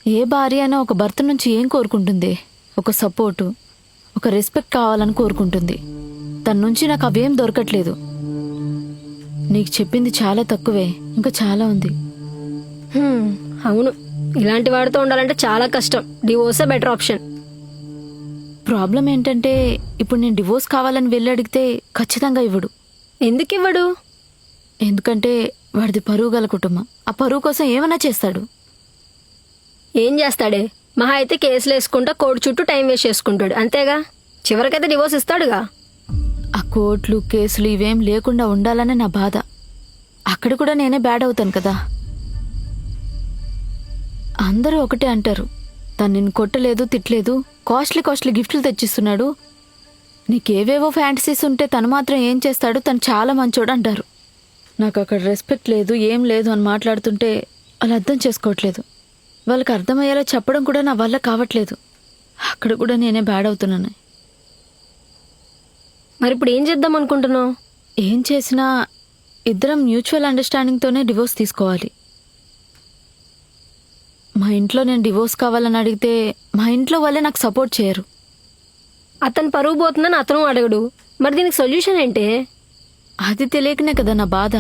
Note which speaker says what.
Speaker 1: ఏ భార్య అయినా ఒక భర్త నుంచి ఏం కోరుకుంటుంది? ఒక సపోర్టు, ఒక రెస్పెక్ట్ కావాలని కోరుకుంటుంది. తన నుంచి నాకు అవేం దొరకట్లేదు. నీకు చెప్పింది చాలా తక్కువే, ఇంకా చాలా ఉంది.
Speaker 2: అవును, ఇలాంటి వాడితో ఉండాలంటే చాలా కష్టం. డివోర్సే బెటర్ ఆప్షన్.
Speaker 1: ప్రాబ్లం ఏంటంటే ఇప్పుడు నేను డివోర్స్ కావాలని వెళ్ళి అడిగితే ఖచ్చితంగా ఇవ్వడు.
Speaker 2: ఎందుకు ఇవ్వడు?
Speaker 1: ఎందుకంటే వాడిది పరువు గల కుటుంబం. ఆ పరువు కోసం ఏమైనా చేస్తాడు.
Speaker 2: ఏం చేస్తాడే? మహా అయితే కేసులు వేసుకుంటా కోర్టు చుట్టూ టైం వేస్ట్ చేసుకుంటాడు, అంతేగా. చివరికైతే డివోర్స్ ఇస్తాడుగా.
Speaker 1: ఆ కోర్టులు కేసులు ఇవేం లేకుండా ఉండాలని నా బాధ. అక్కడ కూడా నేనే బ్యాడ్ అవుతాను కదా. అందరూ ఒకటే అంటారు, తను నిన్ను కొట్టలేదు, తిట్టలేదు, కాస్ట్లీ గిఫ్ట్లు తెచ్చిస్తున్నాడు, నీకేవేవో ఫ్యాంటసీస్ ఉంటే తను మాత్రం ఏం చేస్తాడు, తను చాలా మంచోడు అంటారు. నాకు అక్కడ రెస్పెక్ట్ లేదు, ఏం లేదు అని మాట్లాడుతుంటే వాళ్ళు అర్థం చేసుకోవట్లేదు. వాళ్ళకి అర్థమయ్యేలా చెప్పడం కూడా నా వల్ల కావట్లేదు. అక్కడ కూడా నేనే బ్యాడ్ అవుతున్నాను.
Speaker 2: మరి ఇప్పుడు ఏం చేద్దాం అనుకుంటున్నావు?
Speaker 1: ఏం చేసినా ఇద్దరం మ్యూచువల్ అండర్స్టాండింగ్తోనే డివోర్స్ తీసుకోవాలి. మా ఇంట్లో నేను డివోర్స్ కావాలని అడిగితే మా ఇంట్లో వాళ్ళే నాకు సపోర్ట్ చేయరు.
Speaker 2: అతను పరువు పోతుందని అతను అడగడు. మరి దీనికి సొల్యూషన్ ఏంటి?
Speaker 1: అది తెలియకనే కదా నా బాధ.